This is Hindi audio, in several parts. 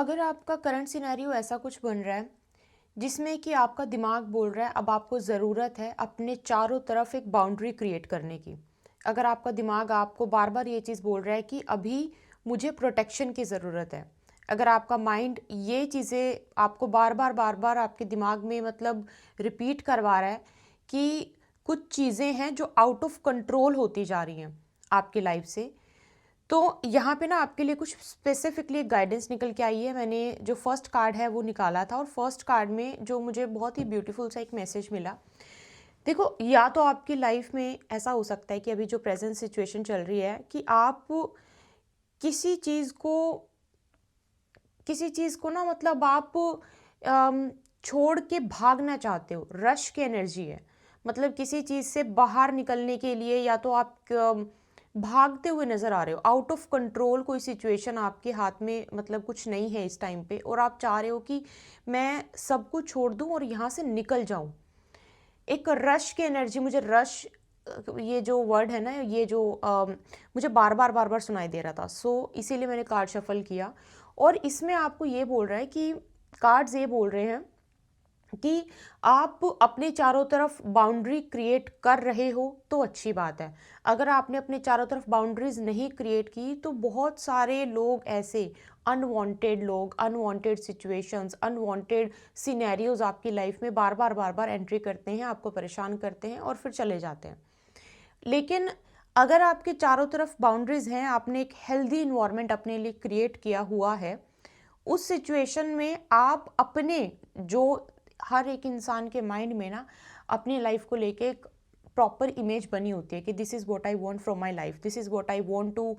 अगर आपका करंट सिनेरियो ऐसा कुछ बन रहा है जिसमें कि आपका दिमाग बोल रहा है अब आपको ज़रूरत है अपने चारों तरफ एक बाउंड्री क्रिएट करने की। अगर आपका दिमाग आपको बार बार ये चीज़ बोल रहा है कि अभी मुझे प्रोटेक्शन की ज़रूरत है, अगर आपका माइंड ये चीज़ें आपको बार बार आपके दिमाग में मतलब रिपीट करवा रहा है कि कुछ चीज़ें हैं जो आउट ऑफ कंट्रोल होती जा रही हैं आपकी लाइफ से, तो यहाँ पे ना आपके लिए कुछ स्पेसिफिकली गाइडेंस निकल के आई है। मैंने जो फर्स्ट कार्ड है वो निकाला था और फर्स्ट कार्ड में जो मुझे बहुत ही ब्यूटीफुल सा एक मैसेज मिला। देखो, या तो आपकी लाइफ में ऐसा हो सकता है कि अभी जो प्रेजेंट सिचुएशन चल रही है कि आप किसी चीज़ को किसी चीज़ को ना मतलब आप छोड़ के भागना चाहते हो, रश की एनर्जी है। मतलब किसी चीज़ से बाहर निकलने के लिए या तो आप भागते हुए नज़र आ रहे हो, आउट ऑफ कंट्रोल कोई सिचुएशन आपके हाथ में मतलब कुछ नहीं है इस टाइम पे, और आप चाह रहे हो कि मैं सब कुछ छोड़ दूँ और यहाँ से निकल जाऊँ। एक रश की एनर्जी, मुझे रश ये जो वर्ड है ना, ये जो मुझे बार बार सुनाई दे रहा था, सो इसीलिए मैंने कार्ड शफल किया। और इसमें आपको ये बोल रहा है कि कार्ड्स ये बोल रहे हैं कि आप अपने चारों तरफ बाउंड्री क्रिएट कर रहे हो तो अच्छी बात है। अगर आपने अपने चारों तरफ बाउंड्रीज नहीं क्रिएट की तो बहुत सारे लोग ऐसे अनवांटेड लोग, अनवांटेड सिचुएशंस, अनवांटेड सिनेरियोज आपकी लाइफ में बार बार एंट्री करते हैं, आपको परेशान करते हैं और फिर चले जाते हैं। लेकिन अगर आपके चारों तरफ बाउंड्रीज हैं, आपने एक हेल्दी इन्वायरमेंट अपने लिए क्रिएट किया हुआ है, उस सिचुएशन में आप अपने जो हर एक इंसान के माइंड में ना अपनी लाइफ को लेके एक प्रॉपर इमेज बनी होती है कि this is what I want from my life, this is what I want to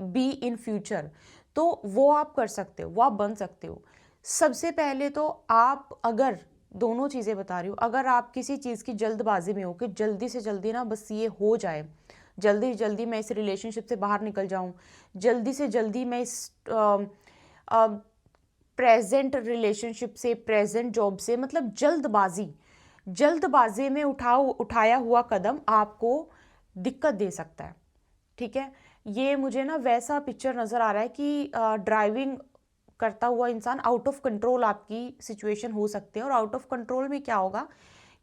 be in future. तो वो आप कर सकते हो, वो आप बन सकते हो। सबसे पहले तो आप अगर दोनों चीज़ें बता रही हो, अगर आप किसी चीज़ की जल्दबाजी में हो कि जल्दी से जल्दी ना बस ये हो जाए, जल्दी जल्दी मैं इस रिलेशनशिप से बाहर निकल जाऊं, जल्दी से जल्दी मैं इस प्रेजेंट रिलेशनशिप से, प्रेजेंट जॉब से, मतलब जल्दबाजी में उठाया हुआ कदम आपको दिक्कत दे सकता है। ठीक है, ये मुझे ना वैसा पिक्चर नज़र आ रहा है कि ड्राइविंग करता हुआ इंसान आउट ऑफ कंट्रोल आपकी सिचुएशन हो सकती है। और आउट ऑफ कंट्रोल में क्या होगा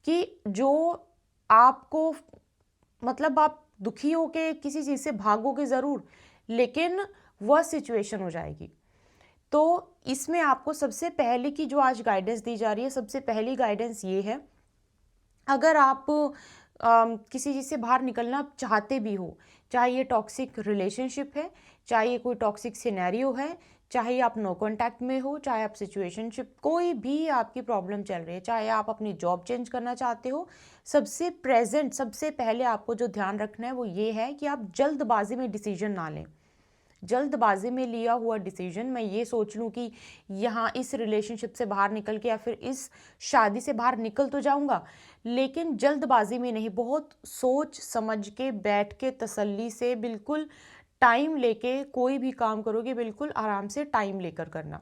कि जो आपको मतलब आप दुखी होके किसी चीज़ से भागोगे ज़रूर, लेकिन वह सिचुएशन हो जाएगी। तो इसमें आपको सबसे पहले की जो आज गाइडेंस दी जा रही है, सबसे पहली गाइडेंस ये है, अगर आप किसी चीज़ से बाहर निकलना चाहते भी हो, चाहे ये टॉक्सिक रिलेशनशिप है, चाहे ये कोई टॉक्सिक सिनेरियो है, चाहे आप नो कांटेक्ट में हो, चाहे आप सिचुएशनशिप, कोई भी आपकी प्रॉब्लम चल रही है, चाहे आप अपनी जॉब चेंज करना चाहते हो, सबसे पहले आपको जो ध्यान रखना है वो ये है कि आप जल्दबाजी में डिसीजन ना लें। जल्दबाजी में लिया हुआ डिसीजन, मैं ये सोच लूँ कि यहाँ इस रिलेशनशिप से बाहर निकल के या फिर इस शादी से बाहर निकल तो जाऊँगा, लेकिन जल्दबाजी में नहीं, बहुत सोच समझ के बैठ के तसल्ली से बिल्कुल टाइम लेके कोई भी काम करोगे, बिल्कुल आराम से टाइम लेकर करना।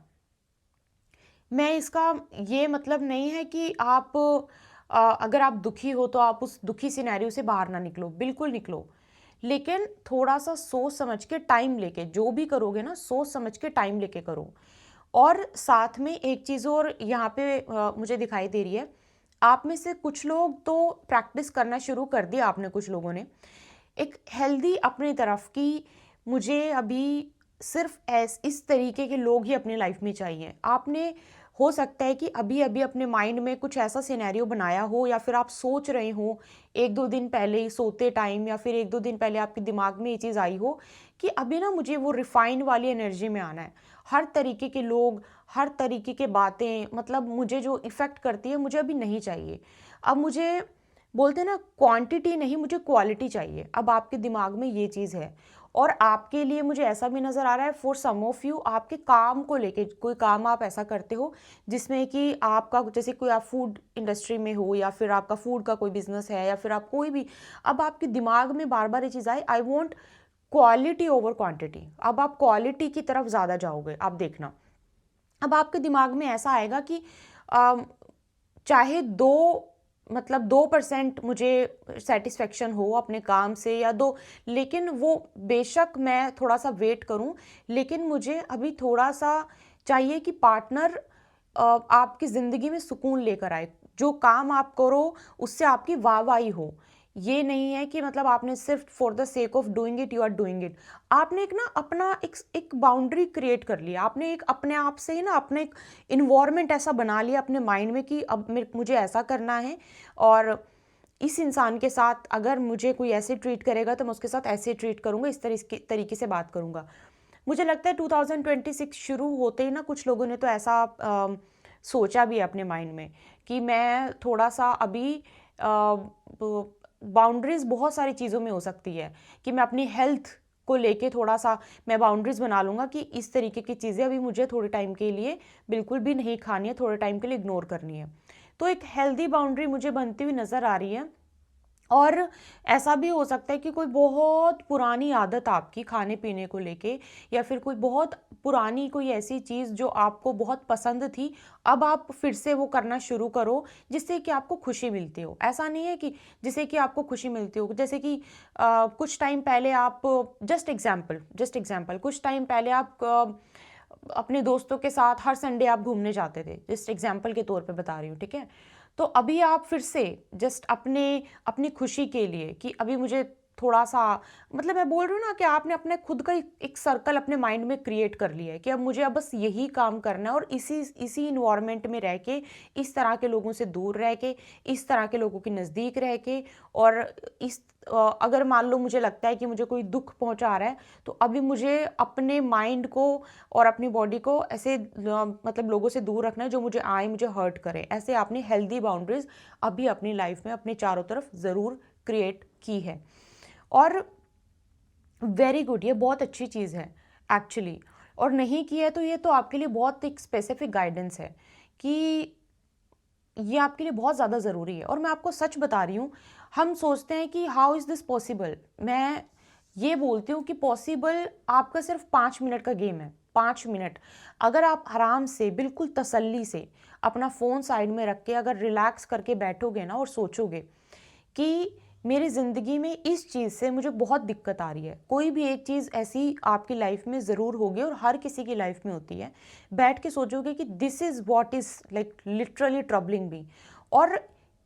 मैं इसका ये मतलब नहीं है कि आप अगर आप दुखी हो तो आप उस दुखी सिनेरियो से बाहर ना निकलो, बिल्कुल निकलो, लेकिन थोड़ा सा सोच समझ के टाइम लेके जो भी करोगे ना, सोच समझ के टाइम लेके करो। और साथ में एक चीज़ और यहाँ पे मुझे दिखाई दे रही है, आप में से कुछ लोग तो प्रैक्टिस करना शुरू कर दिया आपने, कुछ लोगों ने एक हेल्दी अपनी तरफ की, मुझे अभी सिर्फ इस तरीके के लोग ही अपनी लाइफ में चाहिए। आपने हो सकता है कि अभी अभी अपने माइंड में कुछ ऐसा सिनेरियो बनाया हो, या फिर आप सोच रहे हो एक दो दिन पहले ही सोते टाइम, या फिर एक दो दिन पहले आपके दिमाग में ये चीज़ आई हो कि अभी ना मुझे वो रिफाइंड वाली एनर्जी में आना है। हर तरीके के लोग, हर तरीके के बातें, मतलब मुझे जो इफ़ेक्ट करती है मुझे अभी नहीं चाहिए। अब मुझे बोलते हैं ना, क्वांटिटी नहीं, मुझे क्वालिटी चाहिए। अब आपके दिमाग में ये चीज़ है, और आपके लिए मुझे ऐसा भी नज़र आ रहा है, फॉर सम ऑफ यू आपके काम को लेके, कोई काम आप ऐसा करते हो जिसमें कि आपका, जैसे कोई आप फूड इंडस्ट्री में हो, या फिर आपका फूड का कोई बिजनेस है, या फिर आप कोई भी, अब आपके दिमाग में बार बार ये चीज़ आए, I want quality over quantity. अब आप क्वालिटी की तरफ ज़्यादा जाओगे, आप देखना। अब आपके दिमाग में ऐसा आएगा कि अम, चाहे दो, मतलब 2% मुझे सेटिस्फेक्शन हो अपने काम से, या दो, लेकिन वो बेशक मैं थोड़ा सा वेट करूं, लेकिन मुझे अभी थोड़ा सा चाहिए कि पार्टनर आपकी ज़िंदगी में सुकून लेकर आए, जो काम आप करो उससे आपकी वाहवाही हो। ये नहीं है कि मतलब आपने सिर्फ for the sake of doing it you are doing it. आपने एक ना अपना एक बाउंड्री क्रिएट कर लिया, आपने एक अपने आप से ही ना अपने एक इन्वायरमेंट ऐसा बना लिया अपने माइंड में कि अब मुझे ऐसा करना है, और इस इंसान के साथ अगर मुझे कोई ऐसे ट्रीट करेगा तो मैं उसके साथ ऐसे ट्रीट करूंगा, इस तरीके से बात करूंगा। मुझे लगता है 2026 शुरू होते ही ना कुछ लोगों ने तो ऐसा सोचा भी है अपने माइंड में कि मैं थोड़ा सा अभी बाउंड्रीज बहुत सारी चीज़ों में हो सकती है कि मैं अपनी हेल्थ को लेके थोड़ा सा मैं बाउंड्रीज बना लूँगा कि इस तरीके की चीज़ें अभी मुझे थोड़े टाइम के लिए बिल्कुल भी नहीं खानी है, थोड़े टाइम के लिए इग्नोर करनी है। तो एक हेल्दी बाउंड्री मुझे बनती हुई नज़र आ रही है। और ऐसा भी हो सकता है कि कोई बहुत पुरानी आदत आपकी खाने पीने को लेके, या फिर कोई बहुत पुरानी कोई ऐसी चीज़ जो आपको बहुत पसंद थी, अब आप फिर से वो करना शुरू करो जिससे कि आपको खुशी मिलती हो। ऐसा नहीं है कि जिससे कि आपको खुशी मिलती हो, जैसे कि कुछ टाइम पहले आप, जस्ट एग्जाम्पल कुछ टाइम पहले आप अपने दोस्तों के साथ हर संडे आप घूमने जाते थे, जस्ट एग्जाम्पल के तौर पे बता रही हूँ, ठीक है। तो अभी आप फिर से जस्ट अपने अपनी खुशी के लिए कि अभी मुझे थोड़ा सा, मतलब मैं बोल रही हूँ ना कि आपने अपने खुद का एक सर्कल अपने माइंड में क्रिएट कर लिया है कि अब मुझे अब बस यही काम करना है, और इसी इसी इन्वायरमेंट में रह के, इस तरह के लोगों से दूर रह के, इस तरह के लोगों के नज़दीक रह के, और इस अगर मान लो मुझे लगता है कि मुझे कोई दुख पहुंचा रहा है, तो अभी मुझे अपने माइंड को और अपनी बॉडी को ऐसे मतलब लोगों से दूर रखना है जो मुझे हर्ट करे। ऐसे आपने हेल्दी बाउंड्रीज अभी अपनी लाइफ में अपने चारों तरफ ज़रूर क्रिएट की है, और वेरी गुड, ये बहुत अच्छी चीज़ है एक्चुअली। और नहीं की है तो ये तो आपके लिए बहुत एक स्पेसिफिक गाइडेंस है कि ये आपके लिए बहुत ज़्यादा ज़रूरी है। और मैं आपको सच बता रही हूँ, हम सोचते हैं कि हाउ इज़ दिस पॉसिबल। मैं ये बोलती हूँ कि पॉसिबल आपका सिर्फ 5 मिनट का गेम है। 5 मिनट अगर आप आराम से बिल्कुल तसल्ली से अपना फ़ोन साइड में रख के अगर रिलैक्स करके बैठोगे ना और सोचोगे कि मेरी ज़िंदगी में इस चीज़ से मुझे बहुत दिक्कत आ रही है, कोई भी एक चीज़ ऐसी आपकी लाइफ में ज़रूर होगी और हर किसी की लाइफ में होती है। बैठ के सोचोगे कि this is what is like literally troubling me, और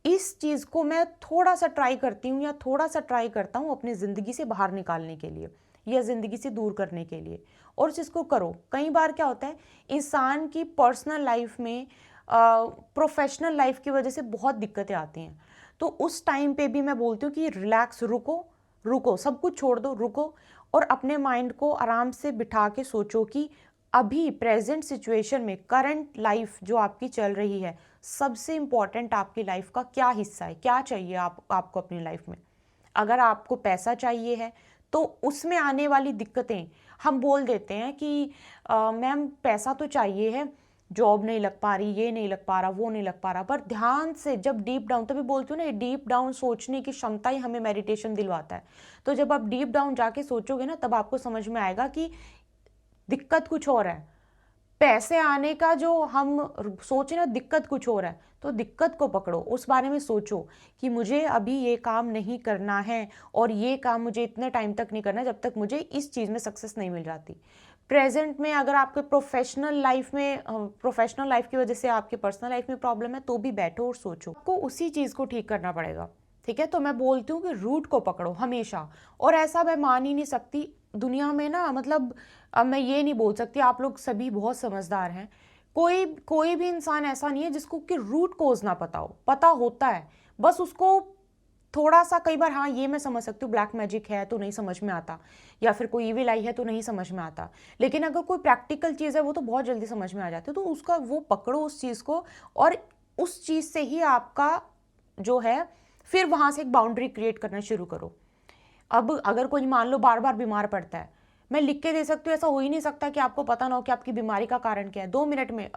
इस चीज़ को मैं थोड़ा सा ट्राई करती हूँ या थोड़ा सा ट्राई करता हूँ अपनी ज़िंदगी से बाहर निकालने के लिए या ज़िंदगी से दूर करने के लिए, और उस चीज़ को करो। कई बार क्या होता है, इंसान की पर्सनल लाइफ में प्रोफेशनल लाइफ की वजह से बहुत दिक्कतें आती हैं। तो उस टाइम पे भी मैं बोलती हूँ कि रिलैक्स, रुको रुको, सब कुछ छोड़ दो, रुको, और अपने माइंड को आराम से बिठा के सोचो कि अभी प्रेजेंट सिचुएशन में करंट लाइफ जो आपकी चल रही है, सबसे इम्पॉर्टेंट आपकी लाइफ का क्या हिस्सा है, क्या चाहिए आपको अपनी लाइफ में। अगर आपको पैसा चाहिए है तो उसमें आने वाली दिक्कतें हम बोल देते हैं कि मैम पैसा तो चाहिए है, जॉब नहीं लग पा रही, ये नहीं लग पा रहा, वो नहीं लग पा रहा। पर ध्यान से जब डीप डाउन, तभी बोलती हूँ ना, डीप डाउन सोचने की क्षमता ही हमें मेडिटेशन दिलवाता है। तो जब आप डीप डाउन जाके सोचोगे ना, तब आपको समझ में आएगा कि दिक्कत कुछ और है। पैसे आने का जो हम सोचे ना, दिक्कत कुछ और है। तो दिक्कत को पकड़ो, उस बारे में सोचो कि मुझे अभी ये काम नहीं करना है, और ये काम मुझे इतने टाइम तक नहीं करना जब तक मुझे इस चीज़ में सक्सेस नहीं मिल जाती। प्रेजेंट में अगर आपके प्रोफेशनल लाइफ की वजह से आपकी पर्सनल लाइफ में प्रॉब्लम है, तो भी बैठो और सोचो, आपको उसी चीज़ को ठीक करना पड़ेगा। ठीक है, तो मैं बोलती हूँ कि रूट को पकड़ो हमेशा। और ऐसा मैं मान ही नहीं सकती दुनिया में ना, मतलब अब मैं ये नहीं बोल सकती, आप लोग सभी बहुत समझदार हैं, कोई कोई भी इंसान ऐसा नहीं है जिसको कि रूट कोज ना पता हो। पता होता है, बस उसको थोड़ा सा, कई बार हाँ ये मैं समझ सकती हूँ, ब्लैक मैजिक है तो नहीं समझ में आता, या फिर कोई इविल आई है तो नहीं समझ में आता, लेकिन अगर कोई प्रैक्टिकल चीज़ है वो तो बहुत जल्दी समझ में आ जाती है। तो उसका वो पकड़ो उस चीज़ को, और उस चीज़ से ही आपका जो है, फिर वहाँ से एक बाउंड्री क्रिएट करना शुरू करो। अब अगर कोई मान लो बार बार बीमार पड़ता है, मैं लिख के दे सकती हूँ, ऐसा हो ही नहीं सकता कि आपको पता ना हो कि आपकी बीमारी का कारण क्या है 2 मिनट में।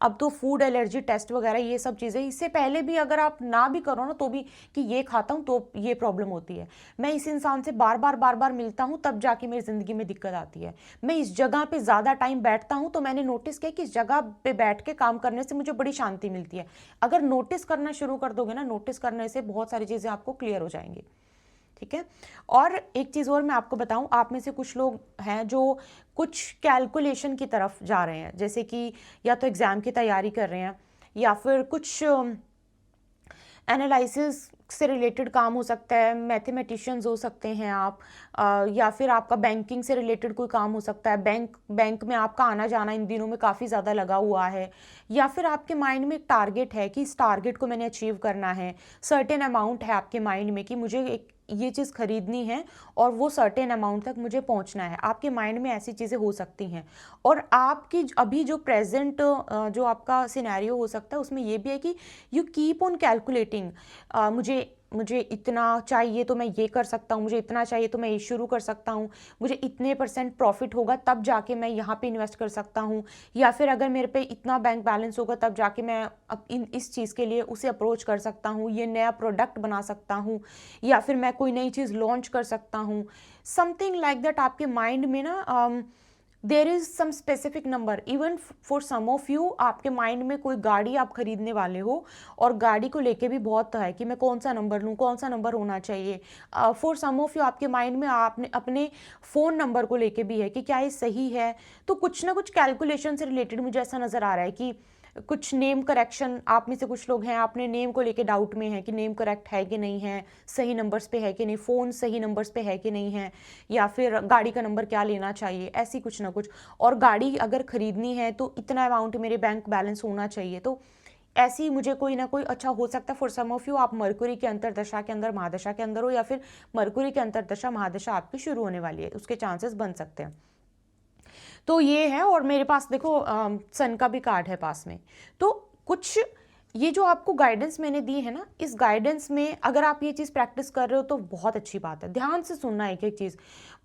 अब तो फूड एलर्जी टेस्ट वगैरह ये सब चीज़ें, इससे पहले भी अगर आप ना भी करो ना, तो भी कि ये खाता हूँ तो ये प्रॉब्लम होती है, मैं इस इंसान से बार बार मिलता हूँ तब जाके मेरी ज़िंदगी में दिक्कत आती है, मैं इस जगह पे ज़्यादा टाइम बैठता हूँ तो मैंने नोटिस किया कि इस जगह पे बैठ के काम करने से मुझे बड़ी शांति मिलती है। अगर नोटिस करना शुरू कर दोगे ना, नोटिस करने से बहुत सारी चीज़ें आपको क्लियर हो जाएंगी। ठीक है। और एक चीज़ और मैं आपको बताऊं, आप में से कुछ लोग हैं जो कुछ कैलकुलेशन की तरफ जा रहे हैं, जैसे कि या तो एग्ज़ाम की तैयारी कर रहे हैं या फिर कुछ एनालिसिस से रिलेटेड काम हो सकता है, मैथमेटिशियंस हो सकते हैं आप, या फिर आपका बैंकिंग से रिलेटेड कोई काम हो सकता है, बैंक में आपका आना जाना इन दिनों में काफ़ी ज़्यादा लगा हुआ है, या फिर आपके माइंड में एक टारगेट है कि इस टारगेट को मैंने अचीव करना है, सर्टेन अमाउंट है आपके माइंड में कि मुझे एक ये चीज़ खरीदनी है और वो सर्टेन अमाउंट तक मुझे पहुंचना है। आपके माइंड में ऐसी चीज़ें हो सकती हैं। और आपकी अभी जो प्रेजेंट जो आपका सिनेरियो हो सकता है उसमें ये भी है कि यू कीप ऑन कैलकुलेटिंग, मुझे मुझे इतना चाहिए तो मैं ये कर सकता हूँ, मुझे इतना चाहिए तो मैं ये शुरू कर सकता हूँ, मुझे इतने % प्रॉफिट होगा तब जाके मैं यहाँ पे इन्वेस्ट कर सकता हूँ, या फिर अगर मेरे पे इतना बैंक बैलेंस होगा तब जाके मैं अब इस चीज़ के लिए उसे अप्रोच कर सकता हूँ, ये नया प्रोडक्ट बना सकता हूँ, या फिर मैं कोई नई चीज़ लॉन्च कर सकता हूँ, समथिंग लाइक दैट। आपके माइंड में ना there is some specific number, even for some of you आपके माइंड में कोई गाड़ी आप खरीदने वाले हो और गाड़ी को लेके भी बहुत है कि मैं कौन सा नंबर लूँ, कौन सा नंबर होना चाहिए। फॉर सम ऑफ यू आपके माइंड में आपने अपने फ़ोन नंबर को लेके भी है कि क्या ये सही है। तो कुछ ना कुछ कैलकुलेशन से रिलेटेड मुझे ऐसा नज़र आ रहा है कि कुछ नेम करेक्शन, आप में से कुछ लोग हैं आपने नेम को लेके डाउट में है कि नेम करेक्ट है कि नहीं है, सही नंबर्स पे है कि नहीं, फ़ोन सही नंबर्स पे है कि नहीं है, या फिर गाड़ी का नंबर क्या लेना चाहिए, ऐसी कुछ ना कुछ। और गाड़ी अगर खरीदनी है तो इतना अमाउंट मेरे बैंक बैलेंस होना चाहिए। तो ऐसी मुझे कोई ना कोई अच्छा हो सकता है। फॉर सम ऑफ यू आप मरकुरी के अंतरदशा के अंदर, महादशा के अंदर हो, या फिर मरकुरी के अंतरदशा महादशा आपकी शुरू होने वाली है, उसके चांसेस बन सकते हैं। तो ये है। और मेरे पास देखो सन का भी कार्ड है पास में। तो कुछ ये जो आपको गाइडेंस मैंने दी है ना, इस गाइडेंस में अगर आप ये चीज़ प्रैक्टिस कर रहे हो तो बहुत अच्छी बात है। ध्यान से सुनना एक एक चीज़,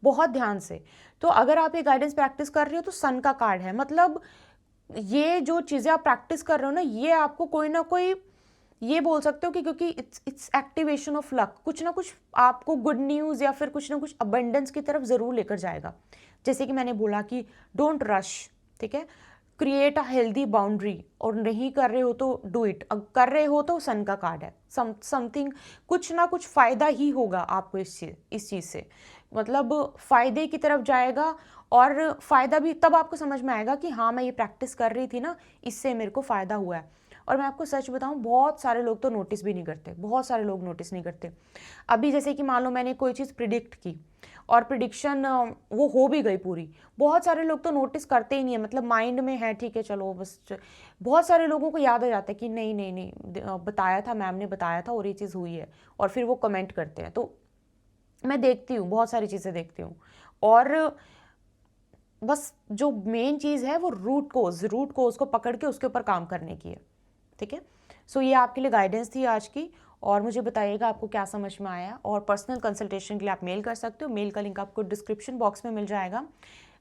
बहुत ध्यान से। तो अगर आप ये गाइडेंस प्रैक्टिस कर रहे हो तो सन का कार्ड है, मतलब ये जो चीज़ें आप प्रैक्टिस कर रहे हो ना, ये आपको कोई ना कोई, ये बोल सकते हो कि क्योंकि इट्स एक्टिवेशन ऑफ लक, कुछ ना कुछ आपको गुड न्यूज़ या फिर कुछ ना कुछ अबंडेंस की तरफ ज़रूर लेकर जाएगा। जैसे कि मैंने बोला कि डोंट रश, ठीक है, क्रिएट अ हेल्दी बाउंड्री, और नहीं कर रहे हो तो डू इट, कर रहे हो तो सन का कार्ड है, समथिंग कुछ ना कुछ फ़ायदा ही होगा आपको इस चीज़ से, मतलब फ़ायदे की तरफ जाएगा। और फ़ायदा भी तब आपको समझ में आएगा कि हाँ मैं ये प्रैक्टिस कर रही थी ना, इससे मेरे को फ़ायदा हुआ है। और मैं आपको सच बताऊं, बहुत सारे लोग तो नोटिस भी नहीं करते, बहुत सारे लोग नोटिस नहीं करते। अभी जैसे कि मान लो मैंने कोई चीज़ प्रिडिक्ट की और प्रिडिक्शन वो हो भी गई पूरी, बहुत सारे लोग तो नोटिस करते ही नहीं है, मतलब माइंड में है ठीक है चलो बस। बहुत सारे लोगों को याद आ जाता है कि नहीं नहीं नहीं, बताया था, मैम ने बताया था और ये चीज़ हुई है, और फिर वो कमेंट करते हैं। तो मैं देखती हूँ, बहुत सारी चीज़ें देखती हूँ। और बस जो मेन चीज़ है वो रूट कोज को पकड़ के उसके ऊपर काम करने की है, ठीक है। सो ये आपके लिए गाइडेंस थी आज की। और मुझे बताइएगा आपको क्या समझ में आया। और पर्सनल कंसल्टेशन के लिए आप मेल कर सकते हो, मेल का लिंक आपको डिस्क्रिप्शन बॉक्स में मिल जाएगा।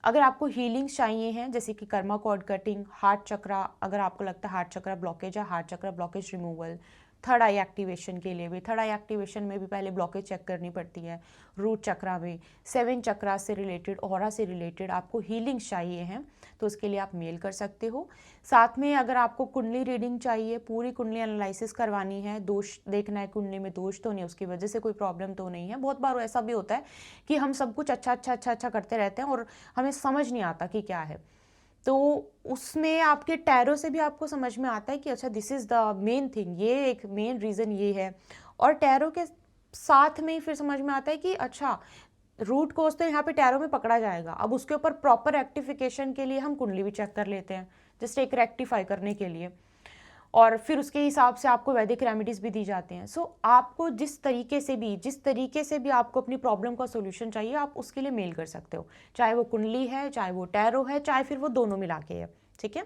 अगर आपको हीलिंग्स चाहिए हैं जैसे कि कर्मा कॉर्ड कटिंग, हार्ट चक्रा, अगर आपको लगता है हार्ट चक्रा ब्लॉकेज है, हार्ट चक्रा ब्लॉकेज रिमूवल, थर्ड आई एक्टिवेशन के लिए भी, थर्ड आई एक्टिवेशन में भी पहले ब्लॉकेज चेक करनी पड़ती है, रूट चक्रा में, 7 चक्रा से रिलेटेड, ऑरा से रिलेटेड आपको हीलिंग्स चाहिए हैं तो उसके लिए आप मेल कर सकते हो। साथ में अगर आपको कुंडली रीडिंग चाहिए, पूरी कुंडली एनालिसिस करवानी है, दोष देखना है कुंडली में दोष तो नहीं, उसकी वजह से कोई प्रॉब्लम तो नहीं है। बहुत बार ऐसा भी होता है कि हम सब कुछ अच्छा करते रहते हैं और हमें समझ नहीं आता कि क्या है। तो उसमें आपके टैरो से भी आपको समझ में आता है कि अच्छा this is the main thing, ये एक मेन रीज़न ये है। और टैरो के साथ में ही फिर समझ में आता है कि अच्छा रूट कोज तो यहाँ पे टैरो में पकड़ा जाएगा, अब उसके ऊपर प्रॉपर रेक्टिफिकेशन के लिए हम कुंडली भी चेक कर लेते हैं, जस्ट एक रेक्टिफाई करने के लिए। और फिर उसके हिसाब से आपको वैदिक रेमेडीज़ भी दी जाती हैं। सो आपको जिस तरीके से भी आपको अपनी प्रॉब्लम का सोल्यूशन चाहिए, आप उसके लिए मेल कर सकते हो, चाहे वो कुंडली है, चाहे वो टैरो है, चाहे फिर वो दोनों मिला के है, ठीक है।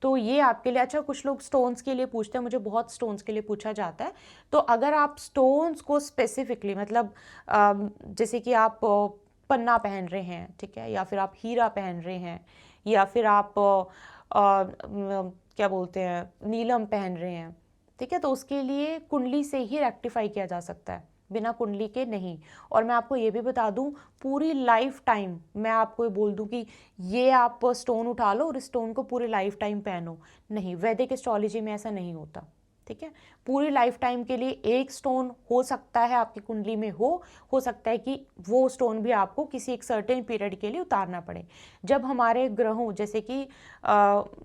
तो ये आपके लिए। अच्छा, कुछ लोग स्टोन्स के लिए पूछते हैं, मुझे बहुत स्टोन्स के लिए पूछा जाता है। तो अगर आप स्टोन्स को स्पेसिफिकली, मतलब जैसे कि आप पन्ना पहन रहे हैं, ठीक है, या फिर आप हीरा पहन रहे हैं, या फिर आप क्या बोलते हैं नीलम पहन रहे हैं, ठीक है, तो उसके लिए कुंडली से ही रेक्टिफाई किया जा सकता है, बिना कुंडली के नहीं। और मैं आपको ये भी बता दूं, पूरी लाइफ टाइम मैं आपको ये बोल दूं कि ये आप स्टोन उठा लो और इस स्टोन को पूरे लाइफ टाइम पहनो, नहीं, वैदिक एस्ट्रोलॉजी में ऐसा नहीं होता। ठीक है। पूरी लाइफ टाइम के लिए एक स्टोन हो सकता है आपकी कुंडली में हो सकता है कि वो स्टोन भी आपको किसी एक सर्टेन पीरियड के लिए उतारना पड़े। जब हमारे ग्रहों जैसे कि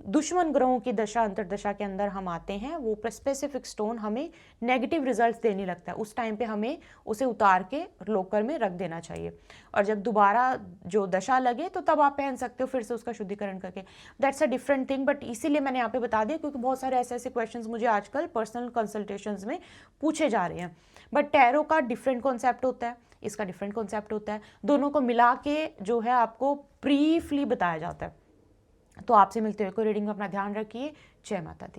दुश्मन ग्रहों की दशा अंतर्दशा के अंदर हम आते हैं, वो स्पेसिफिक स्टोन हमें नेगेटिव रिजल्ट्स देने लगता है, उस टाइम पे हमें उसे उतार के लॉकर में रख देना चाहिए। और जब दोबारा जो दशा लगे तो तब आप पहन सकते हो फिर से उसका शुद्धिकरण करके। That's a different thing, but इसीलिए मैंने यहाँ पे बता दिया क्योंकि बहुत सारे ऐसे ऐसे क्वेश्चंस मुझे आजकल पर्सनल कंसल्टेशंस में पूछे जा रहे हैं। बट टैरो का डिफरेंट कॉन्सेप्ट होता है, इसका डिफरेंट कॉन्सेप्ट होता है, दोनों को मिला के जो है आपको ब्रीफली बताया जाता है। तो आपसे मिलते हुए कोई रीडिंग में अपना ध्यान रखिए। जय माता दी।